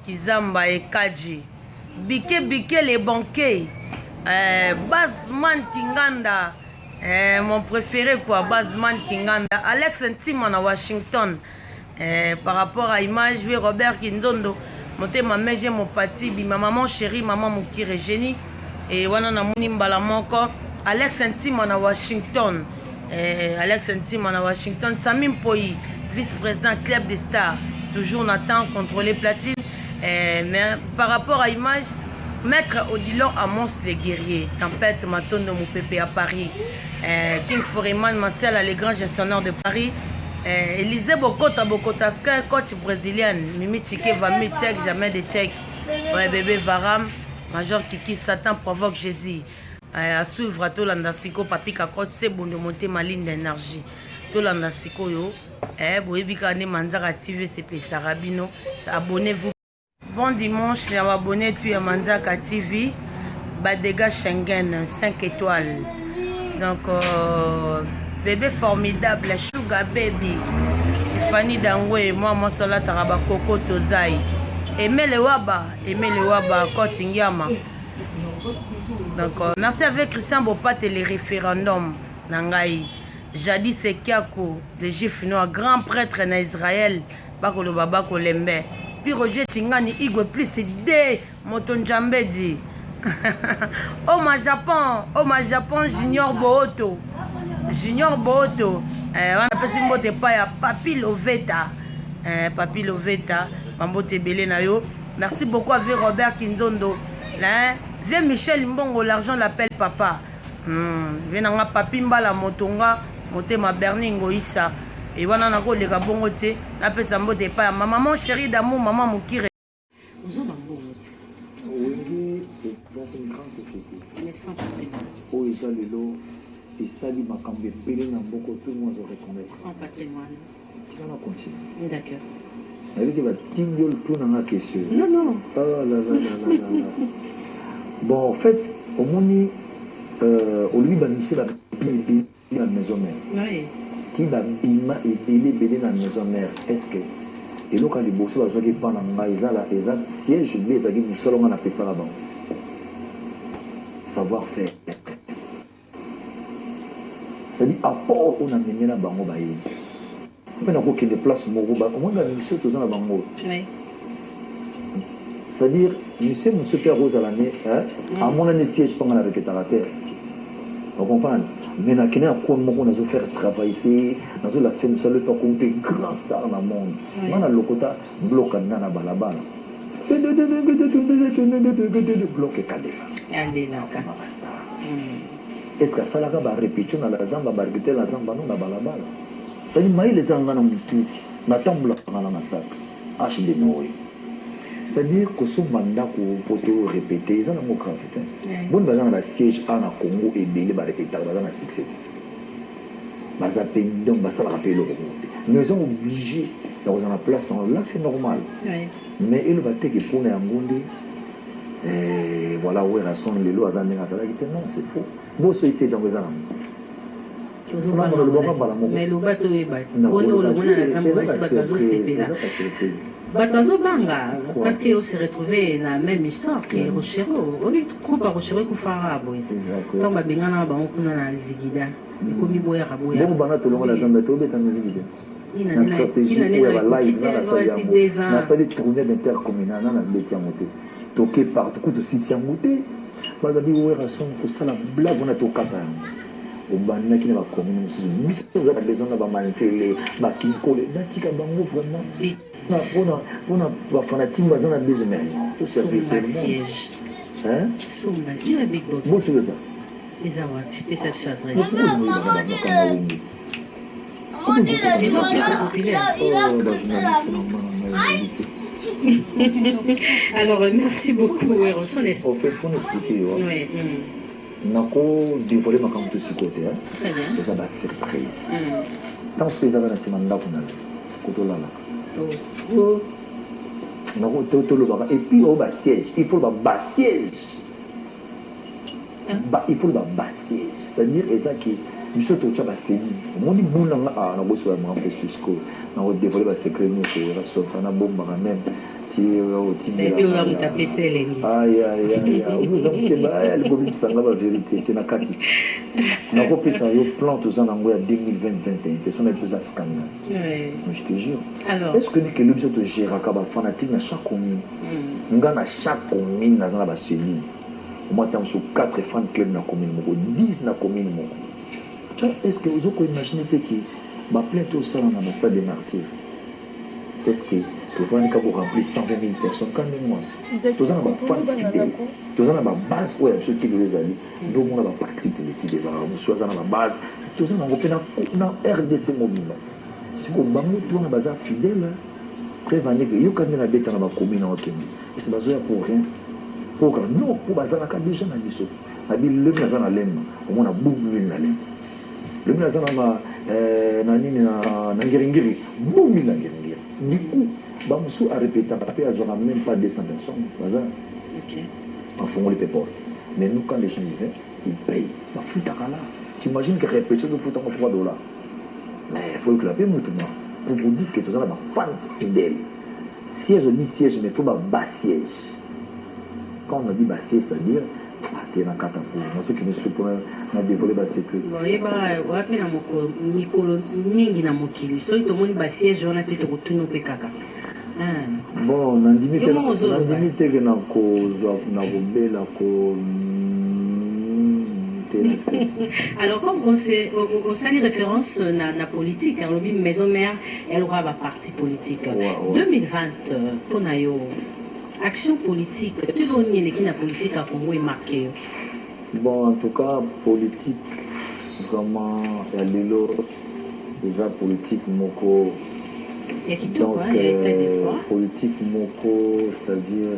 Kizamba et Kaji. Bike les banquets. Bazman Kinganda. Mon préféré quoi, Bazman Kinganda. Alex Ntimon à Washington. Par rapport à image, oui, Robert Kindondo. Monté ma mère, j'ai mon pati, ma maman chérie, maman Moukire Génie. Et wana na muni mbala moko. Alex Ntimon à Washington. Alex Ntimon à Washington. Samim Poi, vice-président Club des Stars. Toujours Nathan, contrôlé platine. Mais par rapport à image, Maître Odilon Amos les guerriers. Tempête Matondo Moupépé à Paris. King Foreman Marcel, les grands gestionnaires de Paris. Élisée Bokota Sky, coach brésilienne. Mimi Chike Vami Tchèque, jamais de Tchèque. Ouais, bébé Varam. Major Kiki Satan provoque Jésus. À suivre à Tolanda Siko, Papi Kakos, c'est bon de monter ma ligne d'énergie. Tolanda Siko yo. Boébikane Manzara TV, c'est Sarabino. Abonnez-vous. Bon dimanche, les abonnés, tu es Manzaka TV. Badega Schengen, 5 étoiles. Donc, bébé formidable, Sugar Baby. Tiffany Dangwe, moi, Sola Taraba Koko Tozai. Aimez le Waba, coach Nyama. Donc, merci avec Christian Bopat et les référendums. Nangaï. Jadis Sekiako, des Juifs noirs, grand prêtre en Israël. Bakolo Baba Kolembe. Puis Roger Chingani, Igwe plus D, Motonjambedi. Oh ma Japon, Junior Bohoto. On appelle ça mbote pas ya Papi Loveta. Papi Loveta, Mambote Belé Nayo. Merci beaucoup à V. Robert Kindondo. Viens Michel Mbongo, l'argent l'appelle papa. Viens Papi Mbala Motonga, Moté ma Berningo Issa. Et voilà, on a encore les gabongotés. La personne mbote pas. Ma maman chérie d'amour, maman Moukire. Vous avez un bon Wenge, c'est une grande société. mais sans patrimoine. Oh, ils ont le lot. Et ça, il m'a quand même payé dans beaucoup, tout le monde aurait reconnaître. Sans patrimoine. Tu vas continuer. D'accord. Avec il va tingler tout dans la question. Non. Oh là là. Bon, en fait, au monde, au lui, il a la Bible dans la maison mère. Oui. Si la Bima est belé dans la maison mère, est-ce que. Et donc, quand les bourses vont se pendant la siège, les aguilles du sol, on a fait ça là-bas. Savoir-faire. C'est-à-dire, à part on a mené la bango baye. On a aucune place moro ba. On a mis sur tout dans la bango. Oui. C'est-à-dire, monsieur Père Rose à l'année, à mon année siège pendant la terre. Vous comprenez? Mais na kena ko mo ko na zo faire travailler na zo l'accès nous salut pas comme des grands stars dans le monde. Mana lokota bloqué na balabala. Bloqué kadefa. Allez là. Est-ce que ça là va répéter na la zamba bargite la zamba no na balabala. Ça dit maï les anga na mutu na tambla na na sac. H de noy. C'est-à-dire que ce mandat pour répéter, ils ont un mot grave. Bon, dans le siège en Congo et Bélé, va répéter dans le succès. Baza pendant, basta rappeler le remonter. Mais ils sont obligés dans la place là, c'est normal. Mais il va te que pour les Angondi, voilà où est son les lois à non, c'est faux. Moi, c'est ici, j'en veux ça. Mais le bateau est bas. On a la Zamboué, c'est pas c'est là. Bateau banga, parce qu'on s'est retrouvé dans la même histoire qui est Rochero. Au lieu de couper Rochero, il faut faire un bois. Tant que bien on a un zigida, il faut mieux boire à boire. Bon, banat le long de la Zambéto, c'est un zigida. Une stratégie pour la live dans la salle de tournée d'intercommunal dans la Bétiamoté. Toqué par tout de Sissiamoté. Bazadi Ouerason, il faut ça la blague, on a tout capable. Au banna qui n'a pas commun, nous avons besoin de manteler, ma kinkole, d'atika bango vraiment. On a fanatique, on a besoin de ça. Siège. Hein? Souma, il y a big box. Bon, c'est ça. Ils ont puis ça chadré. Les gens qui sont populaires. Alors, merci beaucoup, Eroson. En fait, pour nous expliquer, oui. Nako dévoilé ma camp de ce côté. Très bien. Et ça va surprise. Tant que les avons un mandat pour nous. Et puis au bas siège, il faut le bas siège. Il faut le bas siège. C'est-à-dire que ça qui monsieur Tocha va saigner. On dit bon là on a besoin de un peu plus que on a dévoilé le secret nous sur la bombe même. quartier au et puis on a mon tapé c'est l'engi aïe vous avez le gouvernement ça la vérité tu n'as kati na ko pesa yo plan tous en angoya 2020-21 te sont des choses à scandale je te jure alors est-ce que ni que l'objet de gérer ka ba fanatique na chaque commune nga na chaque commune na zana ba cellule au moins tam sur 4 fan club na commune moko 10 na commune moko est-ce que vous pouvez imaginer que ba plainte au salon na stade des martyrs est-ce que tu vois que vous remplir 120 000 personnes quand même moi tous en ba fan fidèle tous en ba base ouais ceux qui les amis donc on a ba pratique de l'étude des arabes soit en ba base tous en on na RDC mobile si vous bango tout on a base fidèle prévenir que yo quand na beta na ba commune en Kenya et c'est besoin pour rien pour non pour bazana ka déjà na biso abi le na na lema on a beaucoup na lema le na zana ma na nini na ngiringiri beaucoup na ngiringiri du coup Bamsou a répété, après, ils n'auront même pas 200 personnes. En fond, on les porte. Mais nous, quand les gens y viennent, ils payent. Tu imagines que répétition de foot en $3. Mais il faut que la paix, pour vous dire que tu as un fan fidèle. Siège, on dit siège, mais il faut un bas siège. Quand on a dit bas siège, c'est-à-dire, tu es dans 4 ans. Moi, ceux qui me suivent, on a développé bas siège. Bon, il y a un micro, mingi na mokili. So, tout le monde bas siège, on a été retourné au PKK. Bon, on a limité que na kobela ko alors comme on s'est référence na politique hein, la maison mère elle aura ba parti politique 2020 pour nayo action politique tu l'on y qui na politique à Congo est marqué bon en tout cas politique vraiment ya lelo eza politique moko donc politique moko c'est-à-dire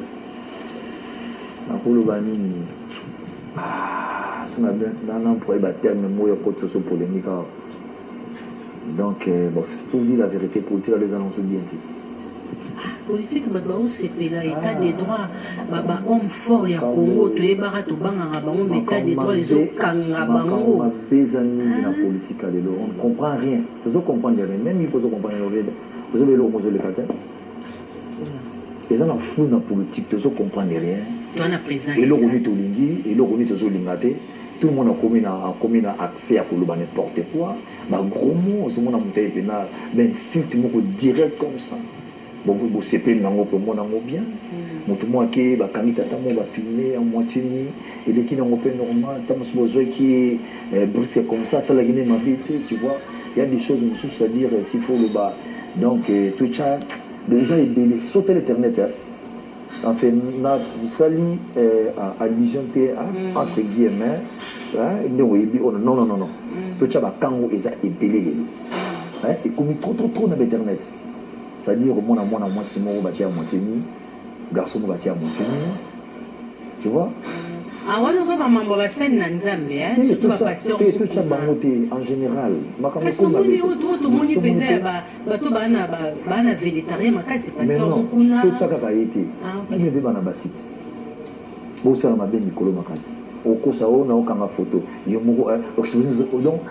nakoloba nini on a bien employé le terme moi socio polémique donc bon pour dire la vérité politique les annonces bien politique c'est l'état des droits baba homme fort ya Congo to ebara to banga bango état des droits les okanga bango la politique on ne comprend rien tu comprendre rien même il faut comprendre rien vous avez le mot le catin les gens en fou dans politique tu comprendre rien et le roni to lingi et le roni to lingate tout le monde a commis accès à n'importe quoi bah gros mots ce monde a monté pénal l'insulte direct comme ça bon vous c'est pas nango pour moi nango bien tout moi qui bah quand tata moi va filmer en moitié ni et les qui n'ont pas normal tant ce besoin qui est brusque comme ça la Guinée m'habite tu vois il y a des choses sous à dire s'il faut le bas donc tout ça les gens est belé sauter l'internet en fait na sali allusion entre guillemets non tout ça va kango eza ebelé et comme trop na internet c'est-à-dire moi si moi batia moitié ni garçon batia moitié ni tu vois on a pas mambo ba scène na nzambe surtout ba pasteur tout ça bangoté en général parce que tout monde peut ba to bana végétarien makasi pasteur kuna tout ça ka été qui me bana ba site bo ça ma ben mikolo makasi okosa ona okanga photo yo moko exposition donc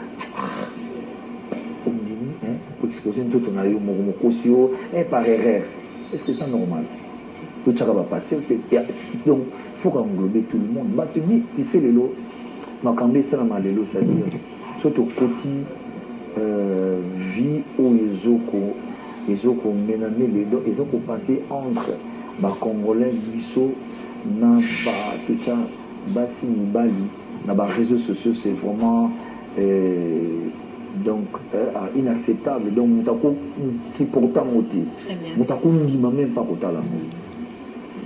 exposer tout on a eu mon cosio et par erreur est-ce que c'est normal tout ça va passer donc faut englober tout le monde maintenant tu sais les lots ma camé ça la malelo ça dire surtout côté vie où les autres menaner les dos ils ont passer entre ba congolais biso na ba tout ça basi mibali na ba réseaux sociaux c'est vraiment donc inacceptable donc mutako supportant moti mutako ndima même pas kotala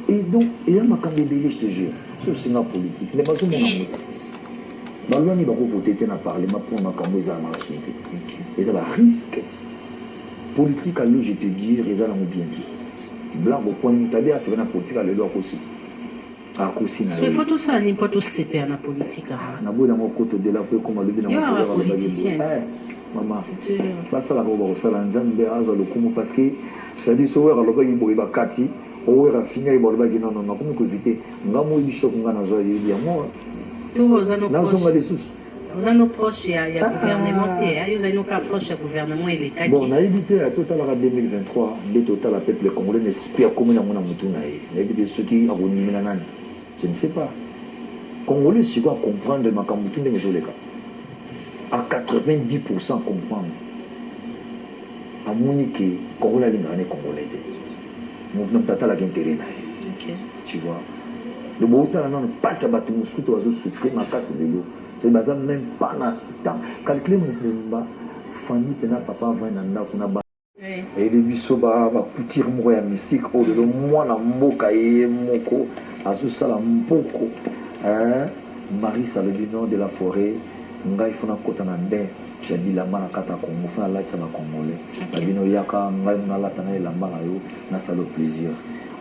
et donc il y a ma cambébélé je te jure c'est une politique mais bazo mona moti balwani bako voter na parlement pour ma cambo za ma société et ça va risque politique à l'eau je te dire et ça la bien dit blanc au point mutabia c'est na politique à l'eau aussi il faut tout ça n'importe où c'est père na politique na bola mo koto de la peu comme le bien na politicien maman pas ça la roba ça la nzambe azo le kumu parce que ça dit so wera loba yibo ba kati o wera finga yibo ba gina non comme ko éviter ngamo ibisho ngana zo yi ya mo tout ozano na zonga les sous Vous avez nos proches, il y a gouvernement, vous avez nos cas proches, il y a gouvernement et les cas bon, on a évité à total en 2023, les total à peuple congolais n'esprit à comment on a monté. On a évité ceux qui ont mis la nane. Je ne sais pas. Congolais, c'est quoi comprendre ma camboutine de mes cas. À 90% comprendre. À Monique, Congolais, les Congolais. Mon tata la intérêt. Tu vois. Le beau temps, on passe à battre mon soute, on souffrir ma casse de l'eau. C'est bazar même pas na temps. Calculer mon famille, papa, va na et le bisoba va coutir mourir mystique. Oh, le moi na mboka et moko, à tout ça la mboko. Marie Salobino de la forêt, ngai fona kota na nde. J'ai dit la mana kata Congo, fona la tsama congolais. La bino yaka ngai na la tana la mana yo, na salo plaisir.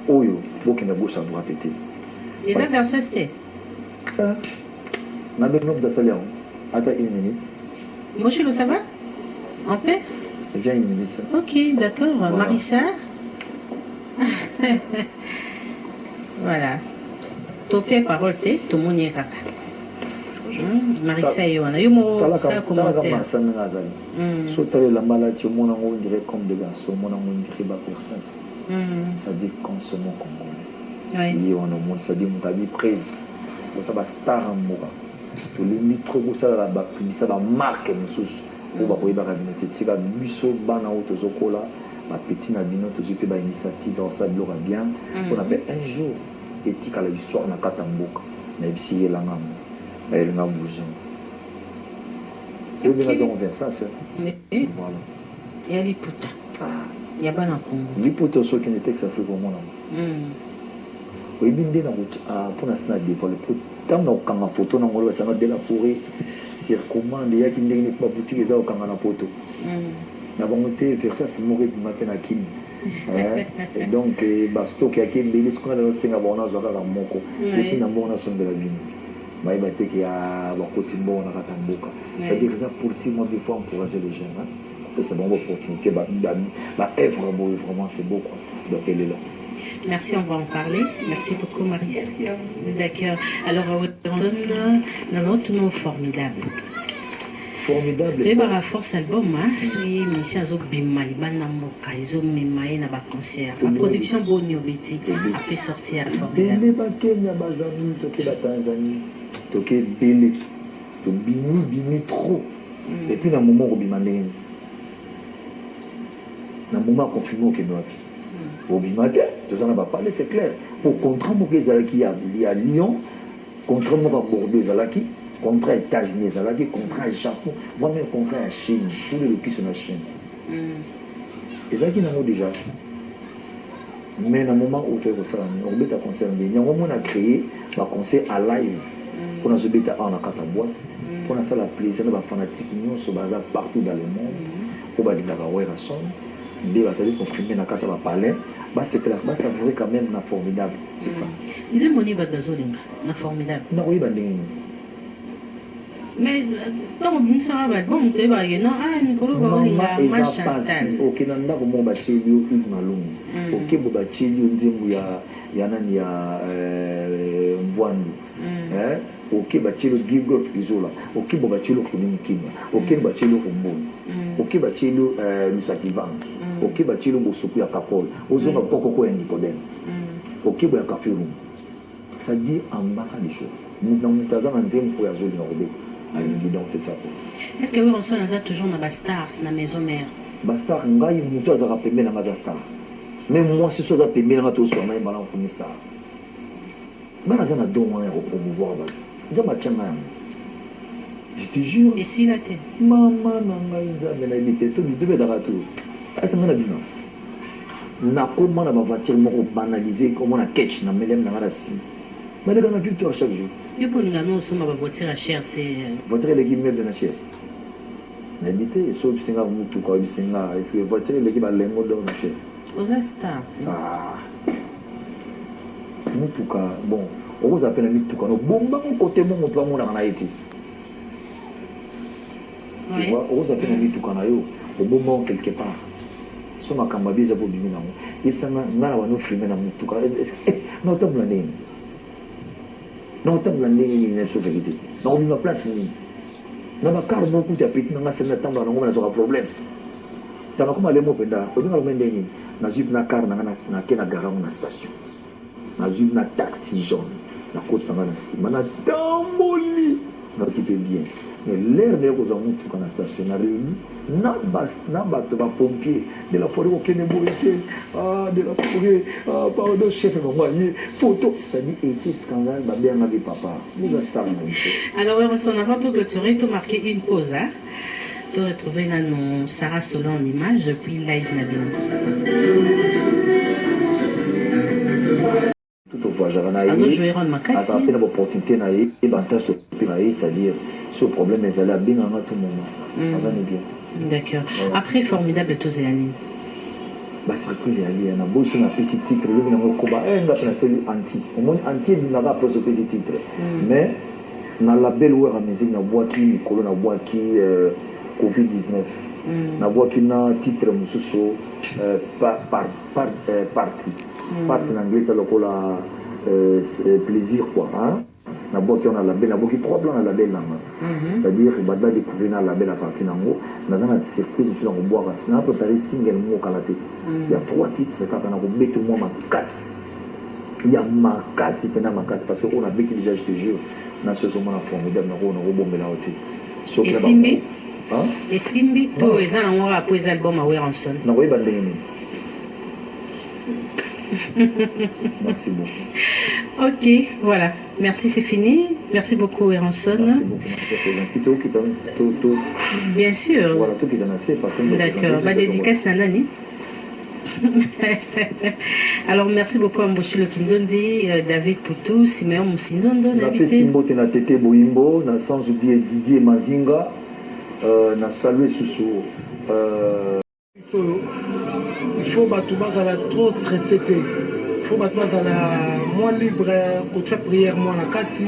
Oyo, boki na gauche à droite était. Les adversaires c'était. On a besoin de salir. Attends une minute. Moi, je ça va? En paix? Viens une minute. Ça. Ok, d'accord. Voilà. Marissa? Voilà. Topé parole, tout le monde est caca. Marissa, il y a eu ça commentaire. Si tu as la maladie, on dirait comme des garçons, on dirait pas personne. Ça dit consommons congolais. Et on a monde, ça dit mon vie prise. Ça va star en moi. Tout le monde trop ça la ça va marquer nos souches. On va pouvoir ramener tika biso bana auto zokola ma petite nabino to zipe ba initiative ça bloque bien. On appelle un jour éthique à l'histoire na katamboka. Na bisi yelanga mo. Elle n'a besoin. Et bien donc vers ça c'est. Voilà. Il y a Liputa. Il y a bana Congo. Liputa ce qui n'était que ça fait pour moi là. Oui, bien dit pour l'instant développer. Tant qu'on a photo dans le salon de la forêt, circumande, il y a qui n'est pas boutique les autres quand on a photo. La volonté faire ça, c'est mourir du matin à Kim. Donc, basto qui a qui est ce qu'on a dans le Singapour, on a un moko. Petit n'amour, on a son de la vie. Mais il va être qu'il y a beaucoup de bon, on a un boka. C'est-à-dire que ça, pour ti, moi, des fois, encourager les jeunes. C'est une bonne opportunité. Ma œuvre, vraiment, c'est beau. Donc, elle est là. Merci, on va en parler. Merci beaucoup, Marie. D'accord. Alors, on donne notre nom formidable. Formidable. Tu as force album, suis mission zo bimaliba na moka, zo mimaye na ba concert. La production Bonio Betty a fait sortir formidable. Bele ba Kenya bazami, toke la Tanzanie, toke bele, to bimi trop. Et puis dans moment robimandé, dans moment confirmé au Kenya. Au Bimate, tout ça n'a pas parlé, c'est clair. Pour contraindre les Zalaki à Lyon, contraindre à Bordeaux Zalaki, contre les États-Unis Zalaki, contre le Japon, moi-même contre la Chine, tous les pays sur la Chine. Et ça qui n'a pas déjà. Mais dans le moment où tu es au salon, on a concerné, on a créé un concert à live. On a ce bêta en a quatre boîtes. On a ça la plaisir, on a fanatique, nous sommes partout dans le monde. On a dit la son. Dès que ça veut confirmer na kata ba palais, bah c'est clair, bah ça vrai quand même na formidable, c'est ça. Ils moni ba gazolinga, na formidable. Non oui ba ndenge. Mais tant que ça va bon, tu vas non ah Nicolo ba linga machantal. OK nanda ko mo ba cheli o malungu. OK bo ba cheli nzembu ya nani ya mvwandu. OK ba cheli gigo fizola. OK bo ba cheli ko nimkima. OK ba cheli ko mboni. OK ba cheli lusakivanga. Ok, bah tu le boussouk ya capole. Aux autres pas quoi Nicodème. Ok, bah café room. Ça dit en bas des choses. Nous dans Mutazan en deuxième pour la zone nordée. Donc c'est ça. Est-ce que vous on sonne toujours na Bastar na maison mère? Bastar ngai mutu azara pembe na Bastar. Même moi si soza pembe na to so na mbala pour Star. Bana zana don on pour promouvoir ba. Nzamba tchanga. Je te jure. Et si la tête. Maman ngai nzamba na ibite to bidube da ratu. Est-ce que on a comment on va voiture banaliser comment on a catch na melem na rasi mais les gars on victoire chaque jour et pour nous gagner on va voiture à cher voiture les guillemets de na cher n'habiter sauf singa mutu kwa bisinga est-ce que voiture les ba lengo do na cher aux start mutu ka bon on vous appelle mutu ka no bomba côté mon to mon na iti tu vois on vous appelle mutu ka na yo au moment quelque part so makamba biza bo bimi nango yebisanga ngala wano filmer na mutuka na otambula ndenge ni so vérité na obima place ni na bakar beaucoup ya petit na ngasa na tamba na ngoma na zoka problème tama kuma lemo penda ko dinga lomende ni na jupe na car na ke na garage na station na jupe na taxi jaune na côte na si mana tamboli na occupé bien mais l'air de ko zamu tu kana station na réuni na bato ba pompier de la forêt au Kenya Boité de la forêt pardon chef de photo c'est-à-dire et scandale ba bien ma papa nous a star na alors on a avant de clôturer tu marqué une pause hein tu retrouver là non Sarah Solon en image puis live na bien tout voyageur na yi à peine opportunité na yi et bantage c'est-à-dire ce problème est allé bien à tout moment avant bien. D'accord. Après, formidable tous les années. Bah, c'est que j'ai allé, on a beau sur un petit titre, on a un combat, on a pensé anti. Au moins, anti, on n'a pas posé petit titre. Mais, on a la belle ouïe à musique, on a bois qui, Nicolas, on a bois qui, Covid-19. On a bois qui, on a titre, Moussousso, parti. Parti en anglais, c'est le plaisir, quoi. Hein? Na boki on a la belle na boki trois plans na la belle c'est-à-dire bada découvrir na la belle à partir nango na dans la circuit sur on boire na préparer single mo kalaté il y a trois titres quand on a mettre moi ma casse il y a ma casse il ma casse parce que on a vécu déjà je te jure na ce moment formidable na on bomber la hauteur et Simbi hein et Simbi to eza na ngora après album à Weranson na oui bandeni merci beaucoup. Ok, voilà. Merci, c'est fini. Merci beaucoup, Weranson. Merci beaucoup. Bien sûr. Voilà, tout qui est dans la d'accord. Ma dédicace, Nanani. Alors, merci beaucoup à Mboshilo Kinzondi, David Poutou, Siméon Moussindondo. Nape Simbo na Tete Boimbo, sans oublier Didier Mazinga, na salué Soussou. Il faut battre la trop stressé. Il faut battre la moins libre, côté prière, moi la kati,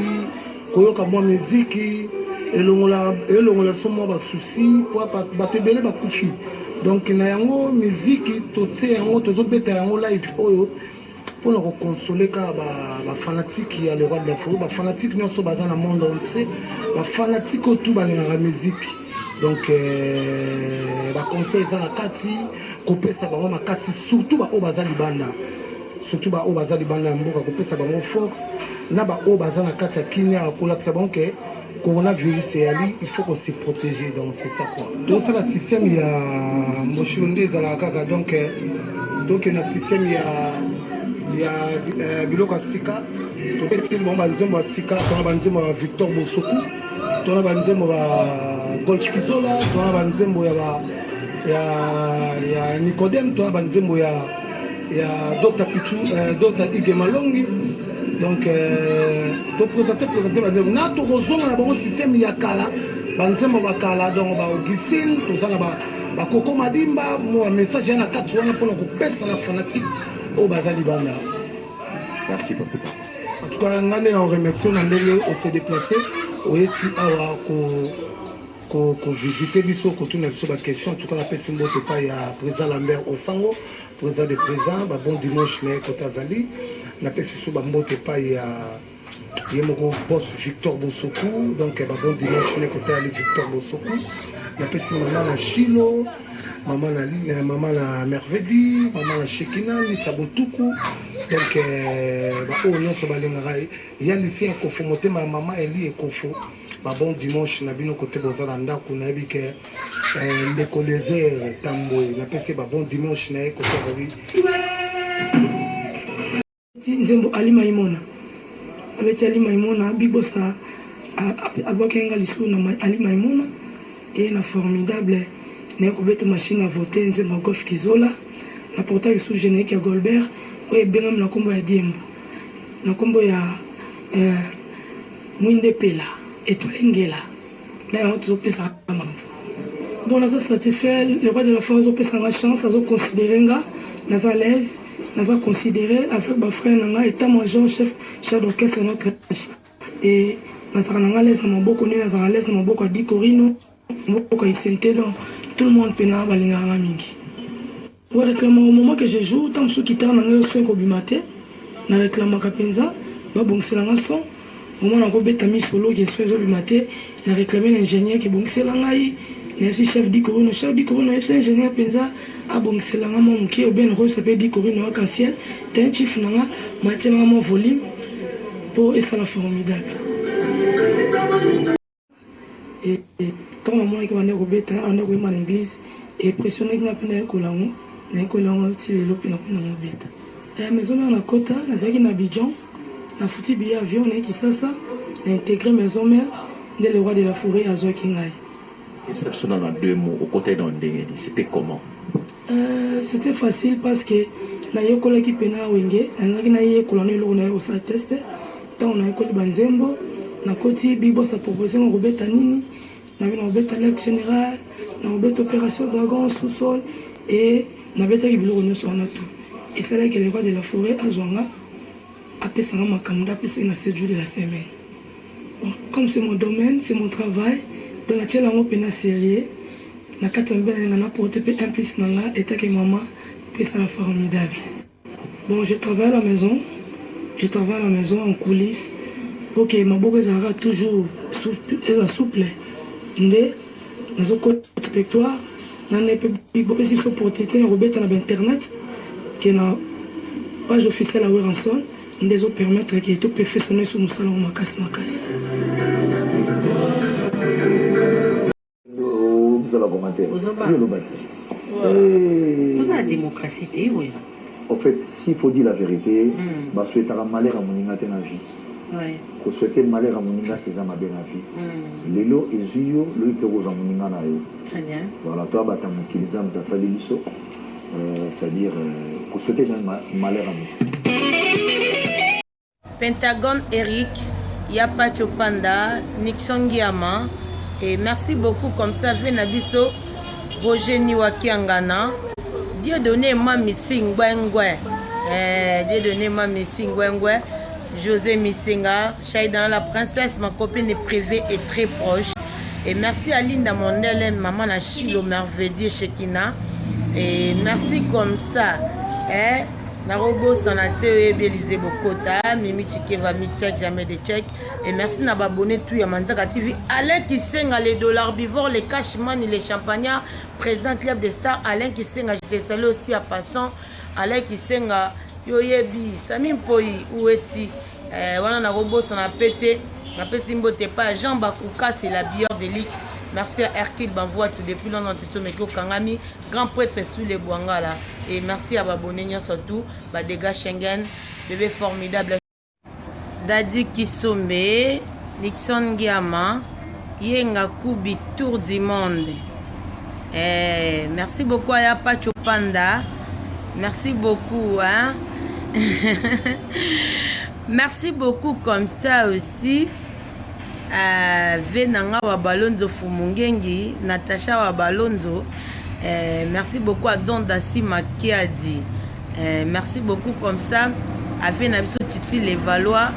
koyoka moi musique, et l'on somme ba souci, pour battre belé ba kufi. Donc na yango musique, tout c'est yango tozo beta yango live oyo pour nous consoler ka ba fanatique ya le roi de la forêt, ba fanatique nyonso baza na monde entier, ba fanatique tout ba na musique. Donc ba conseil za na kati kopesa bango makasi surtout ba o baza libanda surtout ba o baza libanda mboka kopesa bango force na ba o baza na kati ya kinya akolakisa bango ke coronavirus eyali il faut qu'on se protéger donc c'est ça quoi donc ça la système ya mboshilo nde ezala kaka donc na système ya biloko ya sika topeti bango banzembo ya sika tona banzembo ya Victor Bosoku tona banzembo ba Golf Kizola tona banzembo ya Nicodème tona banzembo ya Dr Pichu Dr Ige Malongi donc to présenter banzembo na to kozonga na bango système ya kala banzembo bakala donc ba Augustine tozana ba Koko Madimba mo message na kati wana pour kopesa la fanatique au bazali banda. Merci beaucoup. En tout cas ngane na remercier na ndenge on s'est déplacé oyeti awa ko visiter biso ko tuna biso ba question en tout cas la pesi mbote pa ya président Lambert Osango président de présent ba bon dimanche ne ko tazali na pesi so ba mbote pa ya yemoko boss Victor Bosoku donc ba bon dimanche ne ko tali Victor Bosoku na pesi maman na Chilo maman na Mervedi maman na Shekina ni Sabotuku donc ba o nyonso balengaka ya lisi ya kofo motema maman Eli ekofo ba bon dimanche na bino côté bozala ndako na yebi ke ndeko lézère tamboy na pesi ba bon dimanche na côté azali nzembo Ali Maimona abeti Ali Maimona bibosa abokenga lisu na Ali Maimona et na formidable na kobeta machine à voter nzembo Golf Kizola na portail sous générique ya Golbert oye bengam na kombo ya Diembo na kombo ya Mwinde Pela étoile ngela na on te pesa mama bon ça satisfait le roi de la force pesa la chance à considérer nga naza l'aise naza considérer avec ma frère nanga état-major chef d'orchestre notre et naza nanga l'aise na maboko ni naza l'aise na maboko di Corino maboko isenté donc tout le monde pena balinga mingi ouais réclame au moment que je joue tant sous guitare nanga soin ko bimate na réclame kapenza ba bongselanga son au moment où on beta mi solo qui soit bimate na réclamer l'ingénieur qui bongisela ngai na aussi chef d'Icorino c'est ingénieur penza a bongisela nga mo muke ou bien rose s'appelle d'Icorino arc-en-ciel t'es chief nanga matin mon volume pour et ça la formidable et quand maman qui m'a robeta on est vraiment en église et pressionné que na pena kolango na kolango ti le lopina pena mobeta la maison na kota na zaki na Abidjan na foutu billet avion na Kisasa na intégré maison mère de le roi de la forêt à Zoakingai. Exception dans 2 mots au côté d'un dégât, c'était comment? C'était facile parce que na yokola ki pena wenge na yekola no lo na o sa test tant on a école banzembo na koti bibo sa proposé on robeta nini na bino robeta l'ex général na robeta opération dragon sous-sol et na beta ki bilo no so na tout et c'est là que le roi de la forêt à Zwanga après ça m'a makamunda après c'est na 7 jours de la semaine. Bon, comme c'est mon domaine, c'est mon travail, dans la tchèle on peut sérieux. Na katambe na porter un plus nanga et que maman puis ça la formidable. Bon, je travaille à la maison. Je travaille à la maison en coulisses pour que ma boque sera toujours souple. Ndé dans un côté spectatoire, dans les publics s'il faut porter un robot sur internet qui n'a page officielle à Weranson. Nous autres permettre que tout peut faire sonner sur nos salons macasse. Vous allez commenter. Tout ça la démocratie, oui. En fait, s'il faut dire la vérité, bah souhaiter un malheur à mon ingate na vie. Ouais. Ko souhaiter malheur à mon ingate qui ma bien na vie. Lelo ezuyo le que vous en mon ingana yo. Très bien. Voilà, toi bah ta mon kilizam ta saliliso. C'est-à-dire ko souhaiter malheur à mon. Pentagone Eric, Yapacho Panda, Nixon Guiama, et merci beaucoup comme ça, Venabiso, Roger Niwakiangana, Dieu donné moi Missing Gwengwe, Dieu donné moi Missing Gwengwe, José Missinga, Shaïdan la princesse, ma copine est privée et très proche, et merci à Linda Mondele, maman na Chilo Merveilleux Chekina, et merci comme ça, Narobo Sanate Belize Bokota, Mimi Chikeva Michek, jamais de chèques. Et merci à abonné tout à Manzaka TV. Alain qui sing les dollars bivores, les cashman, les champagnards, président club des stars. Alain qui sing, j'étais salé aussi à passant. Alain qui sing Yoyebi, Samim Poi, Oueti. Voilà, Narobo Sanapete, Napé Simbo Tepa, Jean Bakouka, c'est la bière de l'X. Merci à Hercule Banvoa tout depuis longtemps Tito Meko Kangami, grand prêtre sous les Bouangala. Et merci à Babonenia surtout, Badega Schengen, bébé formidable. Dadi Kisombe, Nixon Giama, Yenga Kubi Tour du monde. Merci beaucoup à Yapacho Panda. Merci beaucoup. Hein? Merci beaucoup comme ça aussi. Venanga Wabalonzo Fumungengi, Natacha Wabalonzo. Merci beaucoup à Don Dassi Makiadi. Merci beaucoup comme ça. À Venabiso Titi Les Valois.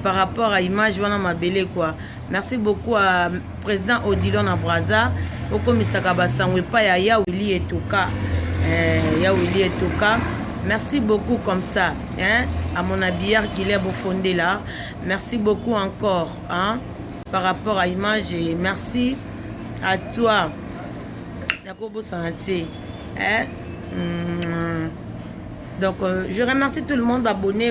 Par rapport à l'image, voilà ma belle quoi. Merci beaucoup à président Odilon Abraza. Au commissaire Basangwe pa ya Willy Etoka. Willy Etoka. Merci beaucoup comme ça, hein, à mon habillard qui est beau fondé là. Merci beaucoup encore, hein, par rapport à l'image. Et merci à toi, Yakobo Santé. Hein? Donc, je remercie tout le monde d'abonner.